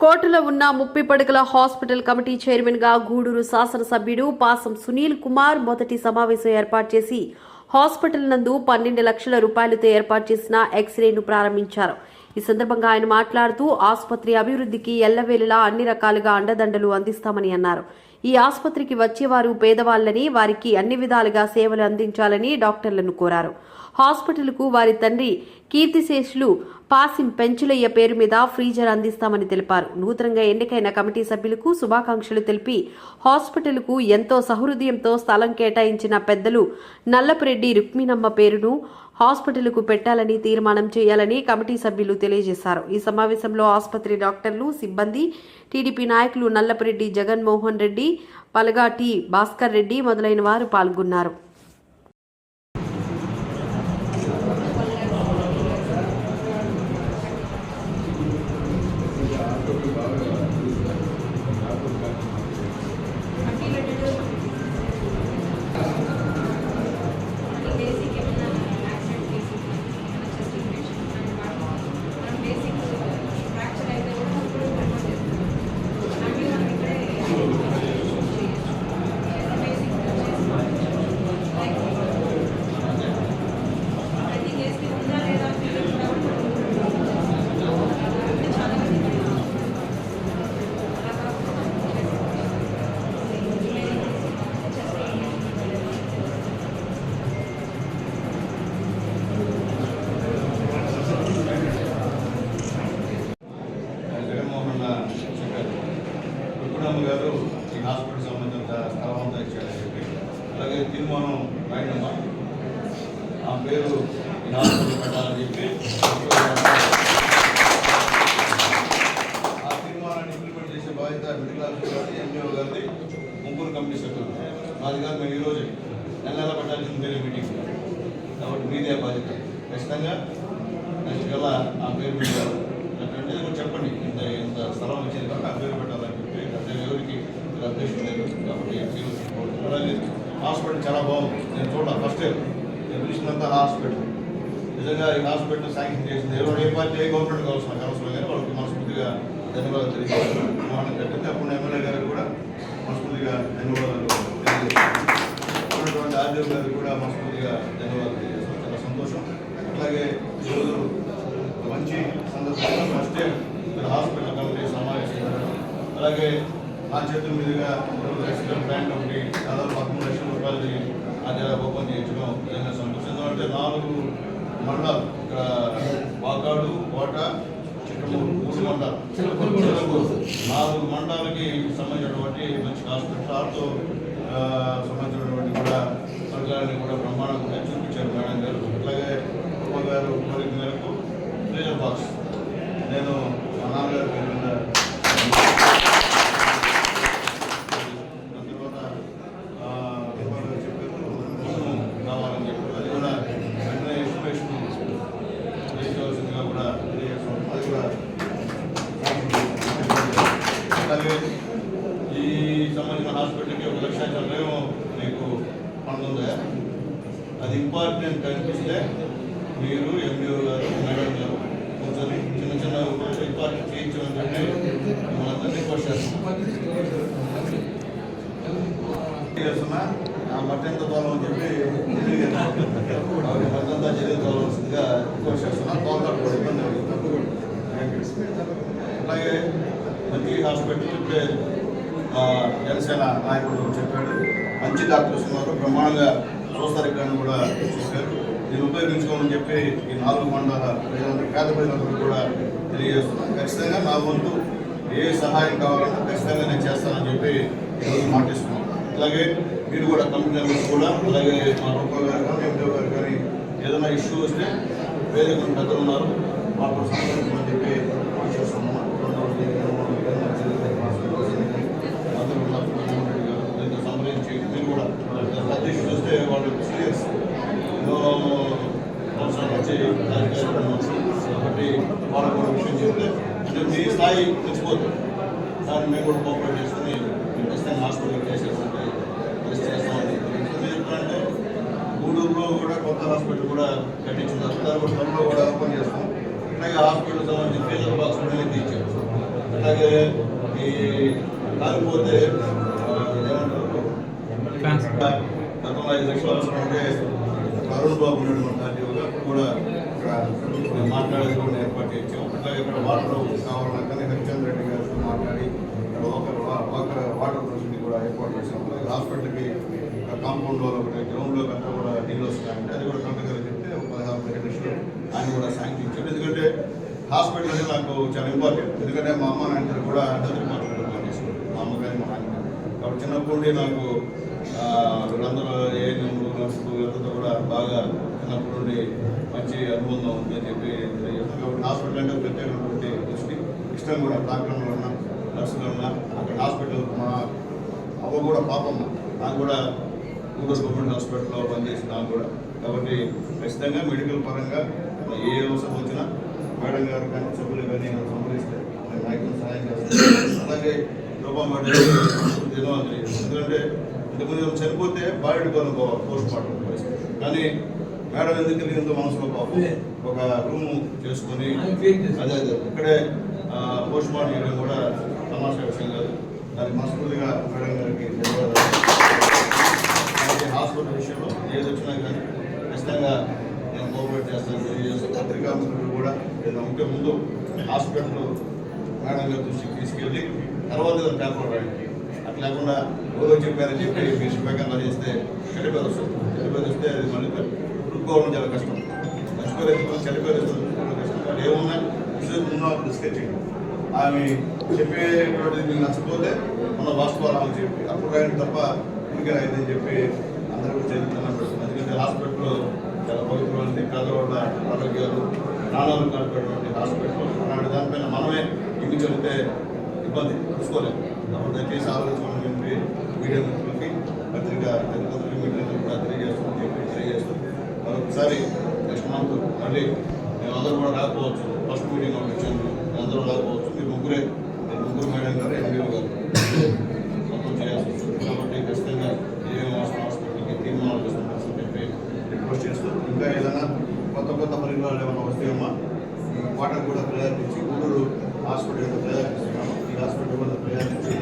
కోటలో ఉన్న 30 పడకల హాస్పిటల్ కమిటీ చైర్మన్ గా గూడూరు శాసనసభ్యుడు పాసం సునీల్ కుమార్ మొదటి సమావేశం ఏర్పాటు చేసి హాస్పిటల్ నందు 12 లక్షల రూపాయలతో ఏర్పాటు చేసిన ఎక్స్రేను ప్రారంభించారు. ఈ సందర్భంగా ఆయన మాట్లాడుతూ ఆసుపత్రి అభివృద్ధికి ఎల్లవేళలా అన్ని రకాలుగా అండదండలు అందిస్తామని అన్నారు. ఈ ఆసుపత్రికి వచ్చేవారు పేదవాళ్లని, వారికి అన్ని విధాలుగా సేవలు అందించాలని డాక్టర్లను కోరారు. హాస్పిటల్కు వారి తండ్రి కీర్తిశేషులు పాసిం పెంచులయ్య పేరు మీద ఫ్రీజర్ అందిస్తామని తెలిపారు. నూతనంగా ఎన్నికైన కమిటీ సభ్యులకు శుభాకాంక్షలు తెలిపి హాస్పిటల్కు ఎంతో సహృదయంతో స్థలం కేటాయించిన పెద్దలు నల్లపురెడ్డి రుక్మిణమ్మ పేరును హాస్పిటల్కు పెట్టాలని తీర్మానం చేయాలని కమిటీ సభ్యులు తెలియజేశారు. ఈ సమావేశంలో ఆసుపత్రి డాక్టర్లు, సిబ్బంది, టీడీపీ నాయకులు నల్లపురెడ్డి జగన్మోహన్ రెడ్డి, పలగాటి భాస్కర్ రెడ్డి మొదలైన వారు పాల్గొన్నారు. గారు ఈ హాస్పిటల్ సంబంధించిన స్థలం అంతా ఇచ్చారని చెప్పి, అలాగే తీర్మానం రాయనమ్మా ఆ పేరు ఈ హాస్పిటల్ పెట్టాలని చెప్పి ఆ తీర్మానాన్ని ఇంప్లిమెంట్ చేసే బాధ్యత మెడికల్ ఆఫీసర్ గారి, ఎంపీఓ గారిది, ముగ్గురు కమిటీ సభ్యులు. మాది కాదు, మేము ఈరోజు నెల పెట్టాల్సింది వేరే మీటింగ్ కాబట్టి మీదే బాధ్యత. ఖచ్చితంగా నెక్స్ట్ కల్లా ఆ పేరు మీద అంటే చెప్పండి, ఇంత స్థలం వచ్చింది కాబట్టి ఆ పేరు పెట్టాలని చెప్పి. అంటే ఎవరికి అభ్యర్థం లేదు కాబట్టి అలాగే హాస్పిటల్ చాలా బాగుంది. నేను చూడాలి ఫస్ట్ నేను పిలిచినంత హాస్పిటల్ నిజంగా ఈ హాస్పిటల్ శాంక్షన్ చేసింది ఎవరు ఏ పార్టీ ఏ గవర్నమెంట్ కావాల్సిన అవసరం కానీ వాళ్ళకి మనస్ఫూర్తిగా ధన్యవాదాలు తెలియజేస్తున్నాను. మనం కట్టింది అప్పుడు ఎమ్మెల్యే గారికి కూడా మనస్ఫూర్తిగా ధన్యవాదాలు తెలియజేస్తున్నాను. ఉన్నటువంటి ఆర్డీఓ గారికి కూడా మనస్ఫూర్తిగా ధన్యవాదాలు తెలియజేస్తున్నాను. చాలా సంతోషం. అలాగే ఈరోజు మంచి సందర్భంగా ఫస్ట్ టైం ఇక్కడ హాస్పిటల్ కమిటీ సమావేశం, అలాగే ఆ చేతుల మీదుగా రెసిడెంట్ బ్యాంక్ ఒకటి దాదాపు 13 లక్షల రూపాయలది అది ఓపెన్ చేయించడం నిజంగా సంతోషం. అంటే 4 మండలాలు ఇక్కడ వాకాడు, కోట, చిట్టమూరు 3 మండలాలు 4 మండలాలకి సంబంధించినటువంటి మంచి హాస్పిటల్ ఆర్తో సంబంధించినటువంటి కూడా వర్గాలని కూడా బ్రహ్మాండంగా చూపించారు మేడం గారు. అట్లాగే ఉమ్మ గారు కోరిక మేరకు ఫ్రీజర్ బాక్స్ నేను మా నాన్నగారి పేరు మీద కావాలని చెప్పి అది కూడా వెంటనే ఇన్ఫర్మేషన్ తీసుకోవాల్సిందిగా కూడా తెలియజేస్తాం. అది కూడా అలాగే ఈ సంబంధించిన హాస్పిటల్కి 1 లక్ష చదివేమో మీకు పనుందా, అది ఇంపార్టెంట్ అనిపిస్తే మీరు ఎండిఓ గారు, మేడం గారు కూర్చొని చిన్న చిన్న ఇంపార్టెంట్ చేయించమని చెప్పి మిమ్మల్ని అందరినీ రిక్వెస్ట్ చేస్తున్నా. ఆ మట్టి ఎంత తోలం అని చెప్పి మట్టంతా జరిగి తోలవలసిందిగా రిక్వెస్ట్ చేస్తున్నా. తోలతో కూడా ఇబ్బంది అవుతుంది. అలాగే మంచి హాస్పిటల్ ఇప్పుడే జనసేన నాయకుడు చెప్పాడు, మంచి డాక్టర్స్ ఉన్నారు, బ్రహ్మాండంగా చూస్తారు ఇక్కడ కూడా చెప్పారు. దీన్ని ఉపయోగించుకోమని చెప్పి ఈ 4 మండల ప్రజలందరూ, పేద ప్రజలందరూ కూడా తెలియజేస్తున్నాను. ఖచ్చితంగా నా వంతు ఏ సహాయం కావాలన్నా ఖచ్చితంగా నేను చేస్తానని చెప్పి ఈరోజు మాటిస్తున్నాను. అలాగే మీరు కూడా కంపెనీ మెంబర్స్ కూడా, అలాగే మా రూపా గారు కానీ, ఎంపీ గారు కానీ ఏదైనా ఇష్యూ వస్తే వేరే కొన్ని పెద్దలు ఉన్నారు మాకు సంబంధించమని చెప్పి చేస్తున్నాము. దీంతో సంప్రదించి మీరు కూడా పెద్ద ఇష్యూ వస్తే వాళ్ళు సీరియస్ వచ్చి కాబట్టి వాళ్ళ కూడా విషయం చెప్తే అంటే మీ స్థాయి తెచ్చిపోతుంది. దాన్ని మేము కూడా కోఆపరేట్ చేసుకుని ఖచ్చితంగా హాస్పిటల్ చేసేస్తుంటే పరిస్థితి చేస్తామని ఎందుకంటే గూడూరులో కూడా కొత్త హాస్పిటల్ కూడా కట్టించిన దాని కూడా ఓపెన్ చేస్తాం. అలాగే హాస్పిటల్ సంబంధించి ఫీజర్ బాక్స్ కూడా తీర్చారు. అట్లాగే ఈ కాకపోతే ఏమంటారు గతంలో 5 లక్షలు అవసరం ఉంటే అరుణ్ బాబు ఉన్నటువంటి ఆర్టీఓగా అప్పుడు కూడా ఇక్కడ మాట్లాడేది కూడా ఏర్పాటు చేయించాం. అట్లాగే ఇక్కడ వాటర్ కావాలన్నా హరిచంద్ర రెడ్డి గారితో మాట్లాడి వాటర్ ప్రొసెస్ని కూడా ఏర్పాటు చేసాం. అలాగే హాస్పిటల్కి కాంపౌండ్లో ఒకటి గ్రౌండ్లో అంతా కూడా నీళ్ళు వస్తున్నాయంటే అది కూడా కలెక్టర్ గారు చెప్తే 16 లక్షలు ఆయన కూడా శాంక్షన్ ఇచ్చాడు. ఎందుకంటే హాస్పిటల్ అనేది నాకు చాలా ఇంపార్టెంట్. ఎందుకంటే మా అమ్మ నాయన కూడా హెల్త్ డిపార్ట్మెంట్లో పనిచేస్తారు, మా అమ్మగారి మా నాన్న. కాబట్టి చిన్నప్పటి నుండి నాకు వీళ్ళందరూ ఏఎన్ఎంలు నర్సులు వీళ్ళతో కూడా బాగా చిన్నప్పటి నుండి మంచి అనుబంధం ఉంది అని చెప్పి తెలియజేస్తాను. కాబట్టి హాస్పిటల్ అంటే ప్రత్యేకమైనటువంటి దృష్టి ఇష్టం కూడా. డాక్టర్లు ఉన్నా నర్సులు ఉన్నా అక్కడ హాస్పిటల్ మా అవ్వ కూడా పాపమ్మ నాకు కూడా గూడూరు గవర్నమెంట్ హాస్పిటల్లో పనిచేసి నాకు కూడా. కాబట్టి ఖచ్చితంగా మెడికల్ పరంగా ఏ అవసరం వచ్చినా మేడం గారు కానీ సభ్యులు కానీ సంప్రదిస్తే నాయకులు సహాయం చేస్తారు. అలాగే రూపాయి ధన్యవాదాలు. ఎందుకంటే ఇంతకుముందు చనిపోతే బాడీ పోస్ట్ మార్టం పరిస్థితి, కానీ మేడం ఎందుకు తెలియదు మనసులో పాపం ఒక రూమ్ చేసుకొని అదే ఇక్కడే పోస్ట్ మార్టం చేయడం కూడా తమాషా విషయం కాదు. దానికి మనస్ఫూర్తిగా మేడం గారికి ధన్యవాదాలు. హాస్పిటల్ విషయంలో ఏది వచ్చినా కానీ ఖచ్చితంగా నేను కోఆపరేట్ చేస్తాను తెలియజేస్తాను. పత్రికా మిత్రులు కూడా ఏదైనా ఉంటే ముందు హాస్పిటల్ మేడం గారి దృష్టికి తీసుకెళ్ళి తర్వాత పేపర్ రాయండి. అట్లా లేకుండా రోజు చెప్పారని చెప్పి మీరు స్పీకర్లో చేస్తే చెడిపేరు వస్తుంది. చెడిపేరు వస్తే అది మళ్ళీ రుక్కోవడం చాలా కష్టం. మర్చిపోలేదు చెడిపేరు కష్టం. అది ఏమున్నా ముందు డిస్కస్ చేయండి. ఆమె చెప్పేటువంటిది మీకు నచ్చకపోతే మన వాస్తవాలు చెప్పి అప్పుడు రాయండి తప్ప ఇంకా రాయిందని చెప్పి అందరూ కూడా చదువుతున్నాం. ఎందుకంటే హాస్పిటల్లో చాలా పవిత్రమైనది, పేదవాళ్ళ ఆరోగ్యాలు ప్రాణాలు కాపాడేటువంటి హాస్పిటల్. అలాంటి దానిపైన మనమే ఇంటికి వెళ్తే ఇబ్బంది చూసుకోలేము. కాబట్టి దయచేసి ఆలోచించమని చెప్పి మీడియా మిత్రులకి పత్రికా మీడియాలకు కూడా తెలియజేస్తాం. మరొకసారి నెక్స్ట్ మంత్ మళ్ళీ మేము అందరూ కూడా రాకపోవచ్చు. ఫస్ట్ మీటింగ్ ఒకటి ఇచ్చాను, అందరూ రాకపోవచ్చు. మీరు ముగ్గురు మేడం గారు ఎంపీఓ గారు మొత్తం చేయాల్సి వస్తుంది. కాబట్టి ఖచ్చితంగా ఏ హాస్పిటల్కి తీర్మానాలు చేస్తామని చెప్పి రిక్వెస్ట్ చేస్తూ ఇంకా ఏదైనా కొత్త పరికరాలు ఏమైనా వస్తాయమ్మా వాటిని కూడా ప్రయత్నించి గూడూరు హాస్పిటల్ ప్రయత్నిస్తున్నాము. ఈ హాస్పిటల్ కూడా ప్రయత్నించి